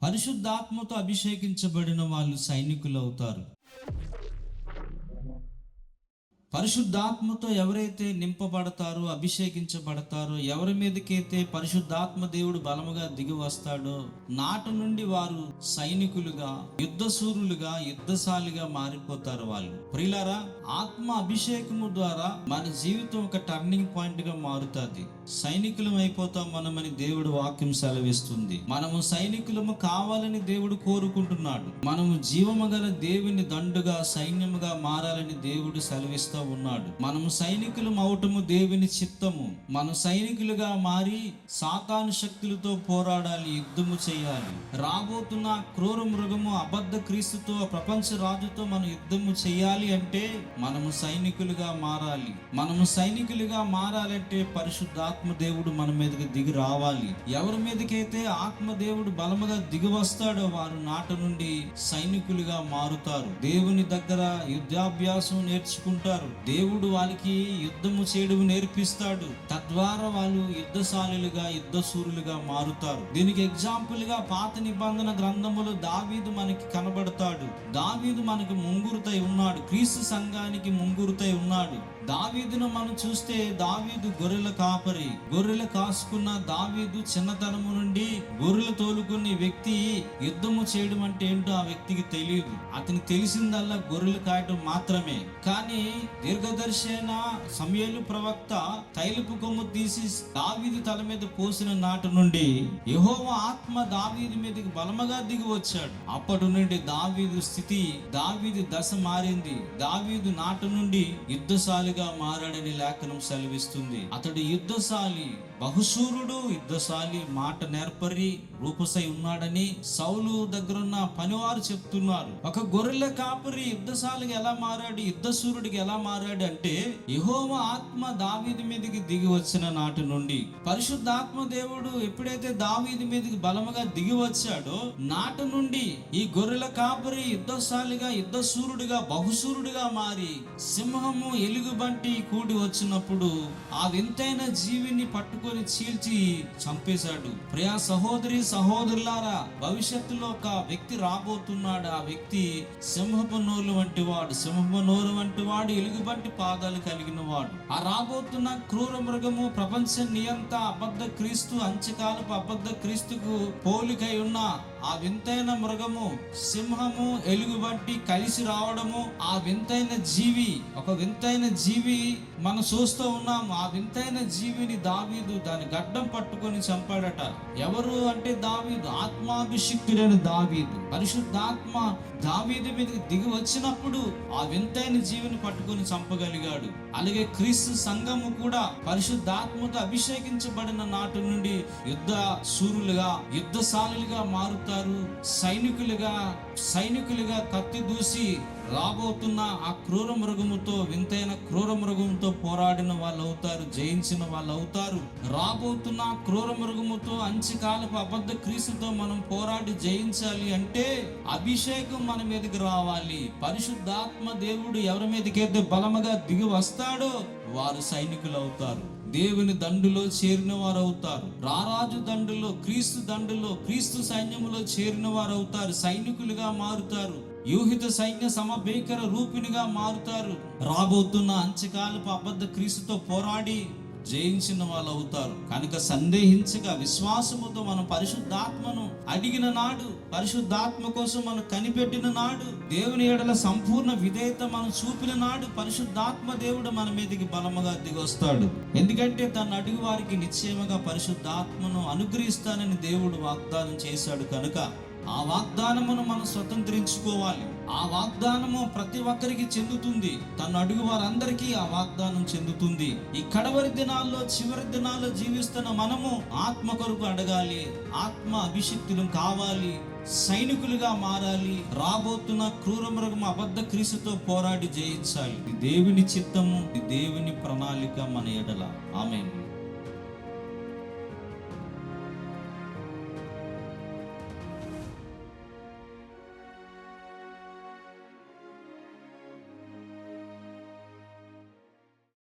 పరిశుద్ధాత్మతో అభిషేకించబడిన వాళ్ళు సైనికులు అవుతారు. పరిశుద్ధాత్మతో ఎవరైతే నింపబడతారో, అభిషేకించబడతారో, ఎవరి మీదకైతే పరిశుద్ధాత్మ దేవుడు బలముగా దిగి వస్తాడో, నాటి నుండి వారు సైనికులుగా, యుద్ధశూరులుగా, యుద్ధశాలిగా మారిపోతారు వాళ్ళు. ప్రియులారా, ఆత్మ అభిషేకము ద్వారా మన జీవితం ఒక టర్నింగ్ పాయింట్ గా మారుతుంది. సైనికులం అయిపోతాం మనమని దేవుడు వాక్యం సెలవిస్తుంది. మనము సైనికులము కావాలని దేవుడు కోరుకుంటున్నాడు. మనము జీవము గల దేవుని దండుగా, సైన్యముగా మారాలని దేవుడు సెలవిస్తూ ఉన్నాడు. మనము సైనికులం అవటము దేవుని చిత్తము. మనం సైనికులుగా మారి సాతాను శక్తులతో పోరాడాలి, యుద్ధము చేయాలి. రాబోతున్న క్రూర మృగము అబద్ధ క్రీస్తుతో, ప్రపంచ రాజుతో మనం యుద్ధము చేయాలి అంటే మనము సైనికులుగా మారాలి. మనము సైనికులుగా మారాలంటే పరిశుద్ధాత్మ దేవుడు మన మీదకి దిగి రావాలి. ఎవరి మీదకైతే ఆత్మ దేవుడు బలముగా దిగి వస్తాడో వారు నాటి నుండి సైనికులుగా మారుతారు. దేవుని దగ్గర యుద్ధాభ్యాసం నేర్చుకుంటారు. దేవుడు వాళ్ళకి యుద్ధము చేయడం నేర్పిస్తాడు. తద్వారా వాళ్ళు యుద్ధశాలులుగా, యుద్ధశూరులుగా మారుతారు. దీనికి ఎగ్జాంపుల్ గా పాత నిబంధన గ్రంథములో దావీదు మనకి కనబడతాడు. దావీదు మనకి ముంగురుతై ఉన్నాడు. క్రీస్తు సంఘానికి ముంగురుతై ఉన్నాడు. దావీదును మనం చూస్తే దావీదు గొర్రెల కాపరి. గొర్రెలు కాసుకున్న దావీదు చిన్నతనము నుండి గొర్రెలు తోలుకునే వ్యక్తి యుద్ధము చేయడం అంటే ఏంటో ఆ వ్యక్తికి తెలియదు. అతనికి తెలిసిందల్లా గొర్రెలు కాయడం మాత్రమే. కానీ దీర్ఘదర్శి అయిన సమూయేలు ప్రవక్త తైలపు కొమ్ము తీసి దావీదు తల మీద పోసిన నాటి నుండి యెహోవా ఆత్మ దావీదు మీదకి బలముగా దిగి వచ్చాడు. అప్పటి నుండి దావీదు స్థితి, దావీదు దశ మారింది. దావీదు నాటి నుండి యుద్ధశాలిగా మారాడని లేఖనం సెలవిస్తుంది. అతడు యుద్ధశాలి, బహుశూరుడు, యుద్ధశాలి, మాట నేర్పరి, రూపసై ఉన్నాడని సౌలు దగ్గరున్న పనివారు చెప్తున్నారు. ఒక గొర్రెల కాపరి యుద్ధశాలిగా ఎలా మారాడు, యుద్ధశూరుడికి ఎలా మారాడు అంటే యెహోవా ఆత్మ దావీదు మీదకి దిగి వచ్చిన నాటి నుండి. పరిశుద్ధాత్మ దేవుడు ఎప్పుడైతే దావీదు మీదకి బలముగా దిగి వచ్చాడో నాటి నుండి ఈ గొర్రెల కాపరి యుద్ధశాలిగా, యుద్ధశూరుడిగా, బహుశూరుడిగా మారి సింహము ఎలుగుబంటి కూడి వచ్చినప్పుడు ఆ వింతైన జీవిని పట్టుకొని చీల్చి చంపేశాడు. ప్రియా సహోదరి సహోదరులారా, భవిష్యత్తులో ఒక వ్యక్తి రాబోతున్నాడు. ఆ వ్యక్తి సింహపు నోరు వంటి వాడు. సింహపు నోరు వంటి వాడు, ఎలుగుబంటి పాదాలు కలిగిన వాడు. ఆ రాబోతున్న క్రూర మృగము, ప్రపంచ నియంత అబద్ధ క్రీస్తు, అంత్యకాలపు అబద్ధ క్రీస్తుకు పోలికై ఉన్న ఆ వింతైన మృగము, సింహము, ఎలుగుబంటి కలిసి రావడము, ఆ వింతైన జీవి, ఒక వింతైన జీవి మనం చూస్తూ ఉన్నాము. ఆ వింతైన జీవిని దావీదు దాని గడ్డం పట్టుకొని చంపాడట. ఎవరు అంటే దావీదు, ఆత్మాభిషిక్తుడైన దావీదు. పరిశుద్ధాత్మ దావీదు మీదకి దిగి వచ్చినప్పుడు ఆ వింతైన జీవిని పట్టుకొని చంపగలిగాడు. అలాగే క్రీస్తు సంఘము కూడా పరిశుద్ధాత్మతో అభిషేకించబడిన నాటి నుండి యుద్ధ శూరులుగా, యుద్ధశాలులుగా మారుతారు. సైనికులుగా కత్తి దూసి రాబోతున్న ఆ క్రూర మృగముతో, వింతైన క్రూర మృగముతో పోరాడిన వాళ్ళు అవుతారు, జయించిన వాళ్ళు అవుతారు. రాబోతున్న క్రూర మృగముతో, అంత్యకాలపు అబద్ధ క్రీస్తుతో మనం పోరాడి జయించాలి అంటే అభిషేకం మన మీదకి రావాలి. పరిశుద్ధాత్మ దేవుడు ఎవరి మీదకైతే బలముగా దిగి వస్తాడో వారు సైనికులు అవుతారు. దేవుని దండులో చేరిన వారు అవుతారు. రారాజు దండులో, క్రీస్తు దండులో, క్రీస్తు సైన్యములో చేరిన వారు అవుతారు. సైనికులుగా మారుతారు. యూహిత సైన్య సమభీకర రూపినిగా మారుతారు. రాబోతున్న అంత్యకాలపు అబద్ధ క్రీస్తుతో పోరాడి జయించిన వాళ్ళు అవుతారు. కనుక సందేహించగా విశ్వాసముతో మనం పరిశుద్ధాత్మను అడిగిన నాడు, పరిశుద్ధాత్మ కోసం మనం కనిపెట్టిన నాడు, దేవుని ఎడల సంపూర్ణ విధేయత మనం చూపిన నాడు పరిశుద్ధాత్మ దేవుడు మన మీదకి బలముగా దిగొస్తాడు. ఎందుకంటే తను అడిగి వారికి నిశ్చయముగా పరిశుద్ధాత్మను అనుగ్రహిస్తానని దేవుడు వాగ్దానం చేశాడు. కనుక ఆ వాగ్దానమును మనం స్వతంత్రించుకోవాలి. ఆ వాగ్దానము ప్రతి ఒక్కరికి చెందుతుంది. తను అడుగు వారందరికీ ఆ వాగ్దానం చెందుతుంది. ఈ కడవరి దినాల్లో, చివరి దినాల్లో జీవిస్తున్న మనము ఆత్మ కొరకు అడగాలి. ఆత్మ అభిషిక్తులం కావాలి. సైనికులుగా మారాలి. రాబోతున్న క్రూర మృగం అబద్ధ క్రీస్తుతో పోరాడి జయించాలి. ఇది దేవుని చిత్తము, ఇది దేవుని ప్రణాళిక మన ఎడల. ఆమేన్.